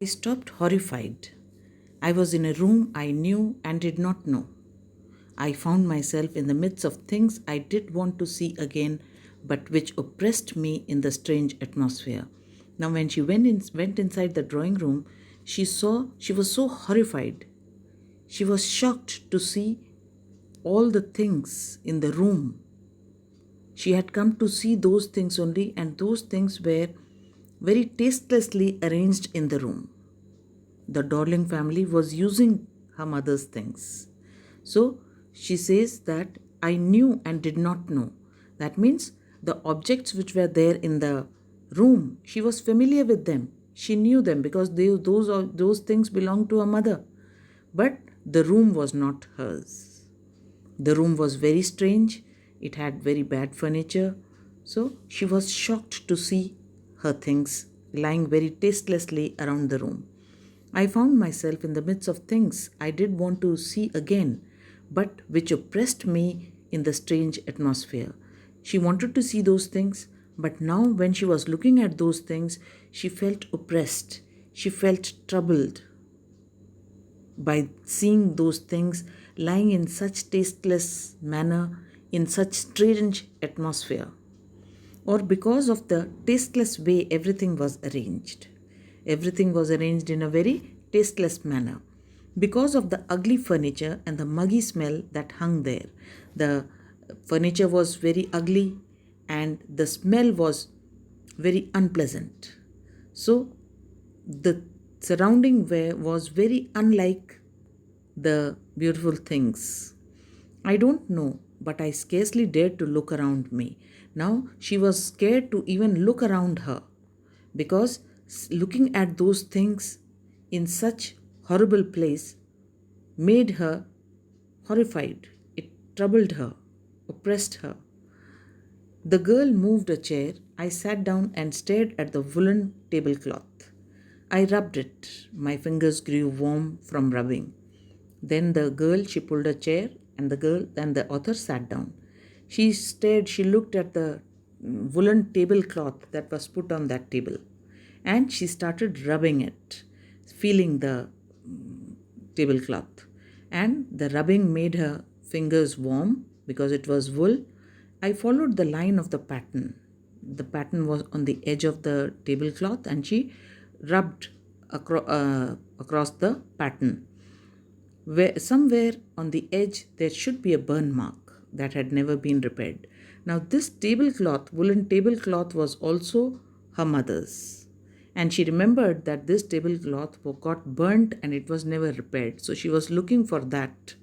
I stopped horrified. I was in a room I knew and did not know. I found myself in the midst of things I did want to see again, but which oppressed me in the strange atmosphere. Now, when she went inside the drawing room, she was so horrified. She was shocked to see all the things in the room. She had come to see those things only, and those things were very tastelessly arranged in the room. The Dorling family was using her mother's things. So she says that I knew and did not know. That means the objects which were there in the room, she was familiar with them. She knew them because those things belonged to her mother. But the room was not hers. The room was very strange. It had very bad furniture. So she was shocked to see her things lying very tastelessly around the room. I found myself in the midst of things I did want to see again, but which oppressed me in the strange atmosphere. She wanted to see those things, but now when she was looking at those things, she felt oppressed. She felt troubled by seeing those things lying in such tasteless manner, in such strange atmosphere, or because of the tasteless way everything was arranged. Everything was arranged in a very tasteless manner. Because of the ugly furniture and the muggy smell that hung there, the furniture was very ugly and the smell was very unpleasant. So the surrounding was very unlike the beautiful things. I don't know, but I scarcely dared to look around me. Now she was scared to even look around her because looking at those things in such horrible place made her horrified. It troubled her, oppressed her. The girl moved a chair. I sat down and stared at the woolen tablecloth. I rubbed it. My fingers grew warm from rubbing. Then she pulled a chair and the author sat down. She stared, she looked at the woolen tablecloth that was put on that table and she started rubbing it, feeling the tablecloth. And the rubbing made her fingers warm because it was wool. I followed the line of the pattern. The pattern was on the edge of the tablecloth and she rubbed across the pattern. Somewhere on the edge there should be a burn mark that had never been repaired. Now this tablecloth, woolen tablecloth, was also her mother's. And she remembered that this tablecloth got burnt and it was never repaired. So she was looking for that,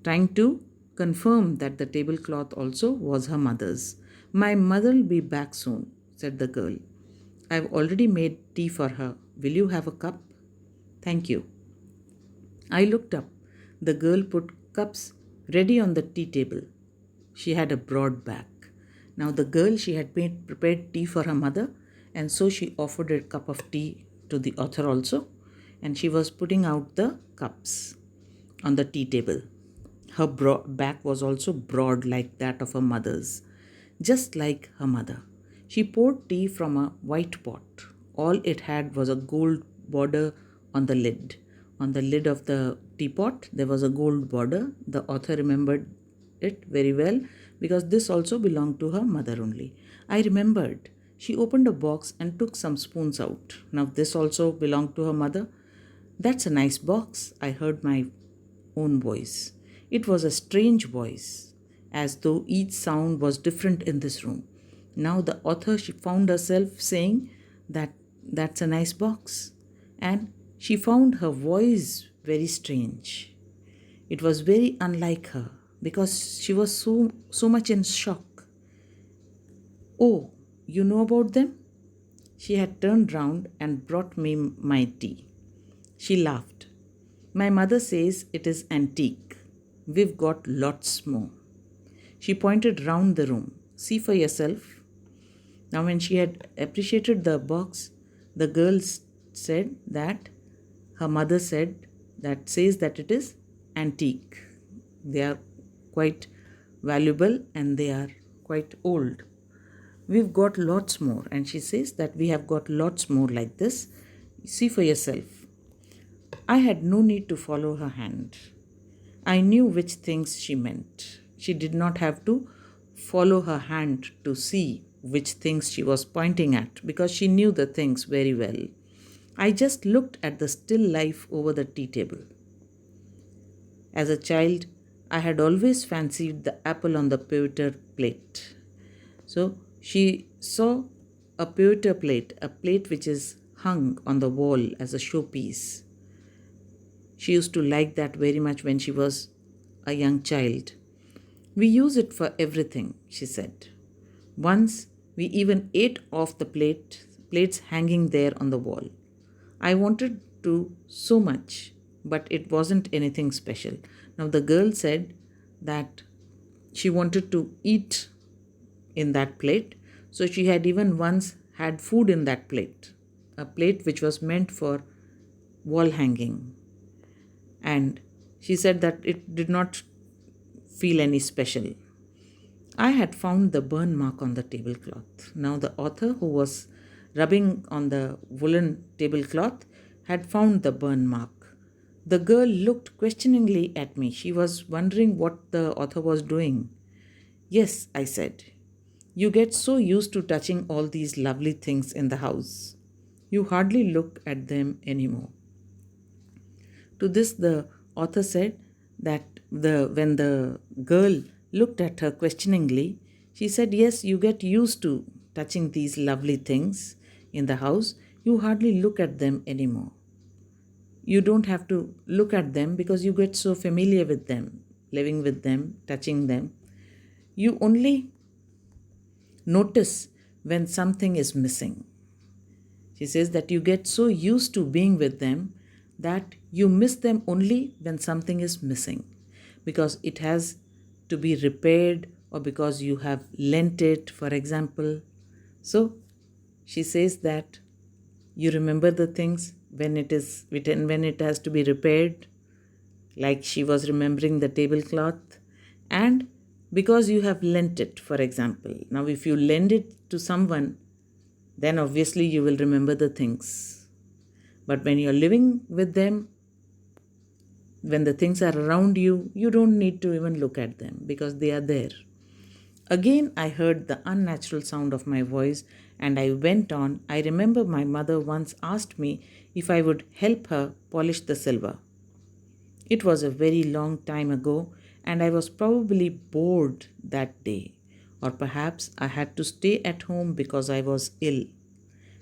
trying to confirm that the tablecloth also was her mother's. My mother'll be back soon, said the girl. I've already made tea for her. Will you have a cup? Thank you. I looked up. The girl put cups ready on the tea table. She had a broad back. Now the girl, she had prepared tea for her mother, and so she offered a cup of tea to the author also, and she was putting out the cups on the tea table. Her back was also broad like that of her mother's, just like her mother. She poured tea from a white pot. All it had was a gold border on the lid. On the lid of the teapot, there was a gold border. The author remembered it very well because this also belonged to her mother only. I remembered. She opened a box and took some spoons out. Now, this also belonged to her mother. That's a nice box, I heard my own voice. It was a strange voice, as though each sound was different in this room. Now, the author, she found herself saying that that's a nice box. And she found her voice very strange. It was very unlike her because she was so much in shock. Oh, you know about them? She had turned round and brought me my tea. She laughed. My mother says it is antique. We've got lots more. She pointed round the room. See for yourself. Now, when she had appreciated the box, the girl said that her mother says that it is antique. They are quite valuable and they are quite old. We've got lots more. And she says that we have got lots more like this. See for yourself. I had no need to follow her hand. I knew which things she meant. She did not have to follow her hand to see which things she was pointing at because she knew the things very well. I just looked at the still life over the tea table. As a child, I had always fancied the apple on the pewter plate. So she saw a pewter plate, a plate which is hung on the wall as a showpiece. She used to like that very much when she was a young child. We use it for everything, she said. Once we even ate off the plates hanging there on the wall. I wanted to so much, but it wasn't anything special. Now the girl said that she wanted to eat in that plate, so she had even once had food in that plate, a plate which was meant for wall hanging. And she said that it did not feel any special. I had found the burn mark on the tablecloth. Now, the author, who was rubbing on the woolen tablecloth, had found the burn mark. The girl looked questioningly at me. She was wondering what the author was doing. Yes, I said. You get so used to touching all these lovely things in the house. You hardly look at them anymore. To this, the author said that when the girl looked at her questioningly, she said, yes, you get used to touching these lovely things in the house. You hardly look at them anymore. You don't have to look at them because you get so familiar with them, living with them, touching them. You only notice when something is missing. She says that you get so used to being with them that you miss them only when something is missing because it has to be repaired or because you have lent it, for example. So she says that you remember the things when it has to be repaired, like she was remembering the tablecloth, and because you have lent it, for example. Now, if you lend it to someone, then obviously you will remember the things. But when you're living with them, when the things are around you, you don't need to even look at them because they are there. Again, I heard the unnatural sound of my voice and I went on. I remember my mother once asked me if I would help her polish the silver. It was a very long time ago and I was probably bored that day. Or perhaps I had to stay at home because I was ill,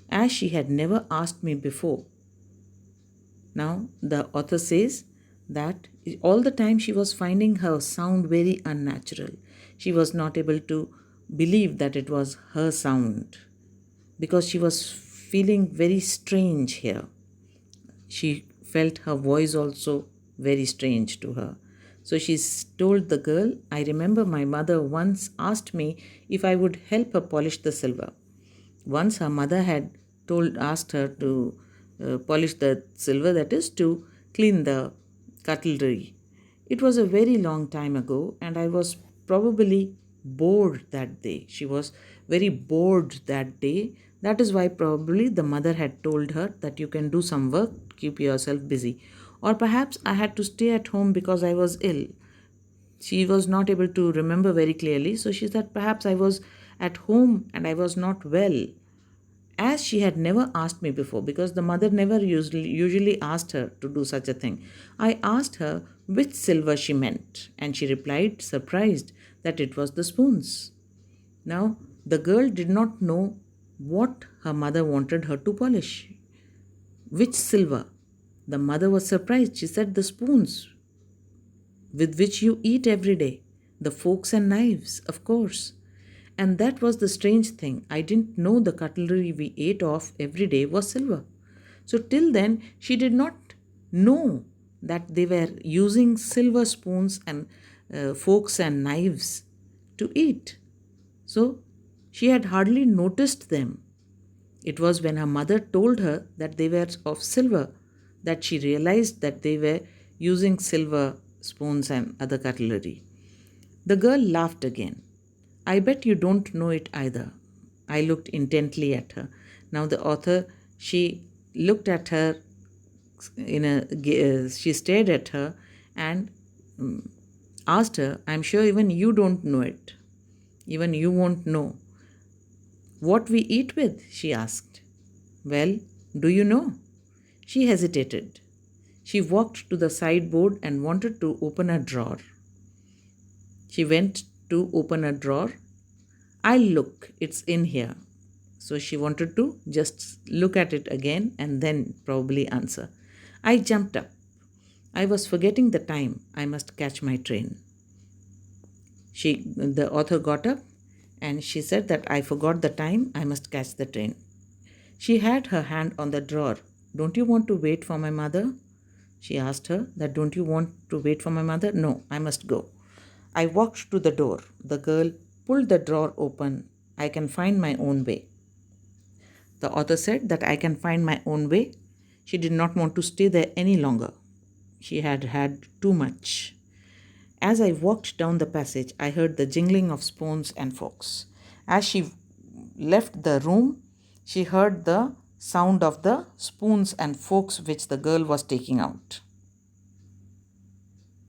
as she had never asked me before. Now, the author says that all the time she was finding her sound very unnatural. She was not able to believe that it was her sound because she was feeling very strange here. She felt her voice also very strange to her. So she told the girl, I remember my mother once asked me if I would help her polish the silver. Once her mother had asked her to polish the silver, that is, to clean the cutlery. It was a very long time ago, and I was probably bored that day. She was very bored that day. That is why probably the mother had told her that you can do some work, keep yourself busy. Or perhaps I had to stay at home because I was ill. She was not able to remember very clearly, so she said perhaps I was at home and I was not well, as she had never asked me before, because the mother never usually asked her to do such a thing. I asked her which silver she meant, and she replied, surprised, that it was the spoons. Now, the girl did not know what her mother wanted her to polish. Which silver? The mother was surprised. She said, the spoons with which you eat every day, the forks and knives, of course. And that was the strange thing. I didn't know the cutlery we ate off every day was silver. So till then, she did not know that they were using silver spoons and forks and knives to eat. So she had hardly noticed them. It was when her mother told her that they were of silver that she realized that they were using silver spoons and other cutlery. The girl laughed again. I bet you don't know it either. I looked intently at her. Now, the author, she looked at her she stared at her and asked her, I'm sure even you don't know it. Even you won't know. What we eat with? She asked. Well, do you know? She hesitated. She walked to the sideboard and wanted to open a drawer. She went to open a drawer. I'll look, it's in here. So she wanted to just look at it again and then probably answer. I jumped up. I was forgetting the time. I must catch my train. The author got up and she said that I forgot the time. I must catch the train. She had her hand on the drawer. Don't you want to wait for my mother? She asked her that, don't you want to wait for my mother? No, I must go. I walked to the door. The girl pulled the drawer open. I can find my own way. The author said that I can find my own way. She did not want to stay there any longer. She had had too much. As I walked down the passage, I heard the jingling of spoons and forks. As she left the room, she heard the sound of the spoons and forks which the girl was taking out.